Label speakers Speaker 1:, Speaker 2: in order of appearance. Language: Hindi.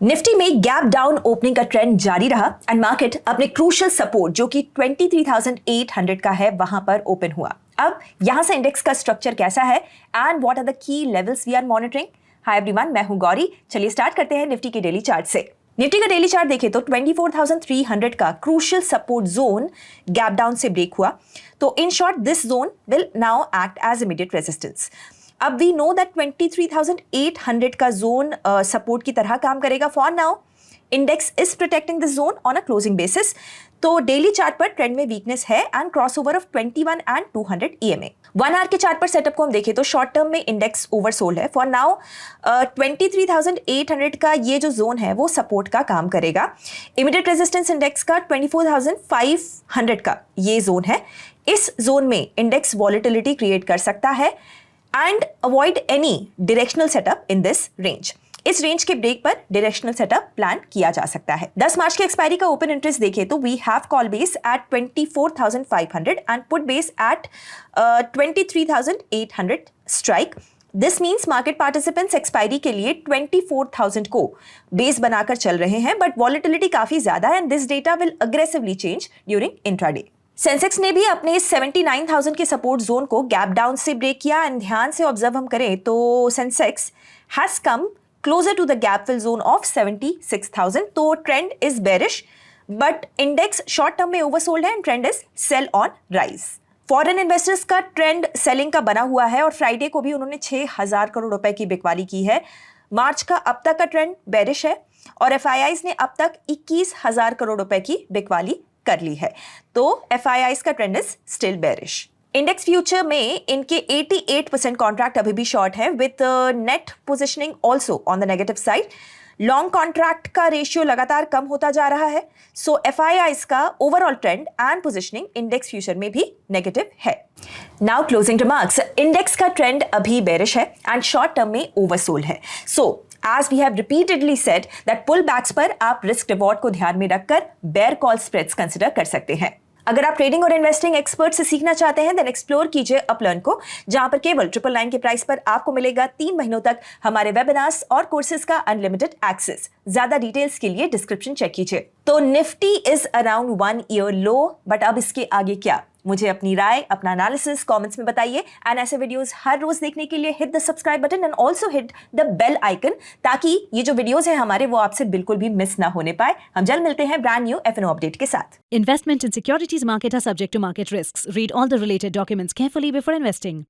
Speaker 1: निफ्टी में गैप डाउन ओपनिंग का ट्रेंड जारी रहा एंड मार्केट अपने क्रूशियल सपोर्ट जो कि 23,800 का है वहां पर ओपन हुआ। अब यहां से इंडेक्स का स्ट्रक्चर कैसा है and what are the key levels we are monitoring. Hi everyone, मैं हूं गौरी। चलिए स्टार्ट करते हैं निफ्टी के डेली चार्ट से। निफ्टी का डेली चार्ट देखें तो 24,300 का crucial support zone gap down से ब्रेक हुआ। तो in short this zone will now act as immediate resistance. अब वी नो दैट 23,800 का जोन सपोर्ट की तरह काम करेगा। For now index is protecting this zone on a closing basis. तो डेली चार्ट पर ट्रेंड में वीकनेस है and crossover of 21 and 200 EMA। 1 hour के चार्ट पर सेटअप को हम देखें तो शॉर्ट टर्म में इंडेक्स ओवरसोल्ड है। फॉर नाउ 23,800 का ये जो जोन है वो सपोर्ट का काम करेगा। इमीडिएट रेजिस्टेंस इंडेक्स का 24,500 का ये जोन है। इस जोन में इंडेक्स वॉलेटिलिटी क्रिएट कर सकता है and avoid any directional setup in this range। इस रेंज के ब्रेक पर डायरेक्शनल सेटअप प्लान किया जा सकता है। 10 मार्च के एक्सपायरी का ओपन इंटरेस्ट देखें तो we have call base at 24,500 and put base at 23,800 strike. This means market participants expiry के लिए 24,000 को बेस बनाकर चल रहे हैं, बट वॉलेटिलिटी काफी ज्यादा है and this data will aggressively change during intraday. Sensex ने भी अपने 79,000 के सपोर्ट जोन को गैप डाउन से ब्रेक किया एंड ध्यान से ऑब्जर्व हम करें तो Sensex has come closer to the gap fill zone of 76,000। तो trend is bearish but index short term में ओवरसोल्ड है and trend is sell on rise. Foreign investors का ट्रेंड सेलिंग का बना हुआ है और फ्राइडे को भी उन्होंने 6,000 करोड़ रुपए की बिकवाली की है। मार्च का अब तक का ट्रेंड बेरिश है और FIIs ने अब तक 21,000 करोड़ रुपए की बिकवाली कर ली है। तो FIIs का trend is still bearish. Index future में इनके 88% कॉन्ट्रैक्ट अभी भी शॉर्ट है with net positioning also on the negative side. Long contract का रेशियो लगातार कम होता जा रहा है। सो FIIs का overall trend and positioning index future में भी नेगेटिव है। Now closing remarks. इंडेक्स का ट्रेंड अभी बेरिश है एंड शॉर्ट टर्म में ओवरसोल्ड है। सो as we have repeatedly said that pullbacks पर आप रिस्क रिवॉर्ड को ध्यान में रखकर बेयर कॉल स्प्रेड्स कंसिडर कर सकते हैं। अगर आप ट्रेडिंग और इन्वेस्टिंग एक्सपर्ट से सीखना चाहते हैं देन एक्सप्लोर कीजिए अपलर्न को, जहां पर केवल 999 के प्राइस पर आपको मिलेगा 3 महीनों तक हमारे वेबिनार्स और कोर्सेज का अनलिमिटेड एक्सेस। ज्यादा डिटेल्स के लिए डिस्क्रिप्शन चेक कीजिए। तो Nifty is around 1 year low, but अब इसके आगे क्या? मुझे अपनी राय, अपना एनालिसिस कमेंट्स में बताइए एंड ऐसे वीडियोस हर रोज देखने के लिए hit the subscribe button and also hit the bell icon, ताकि ये जो वीडियोस हैं हमारे वो आपसे बिल्कुल भी मिस ना होने पाए। हम जल्द मिलते हैं ब्रांड न्यू FNO अपडेट के साथ।
Speaker 2: Investment in securities market are subject to market risks. Read all the related documents carefully before investing.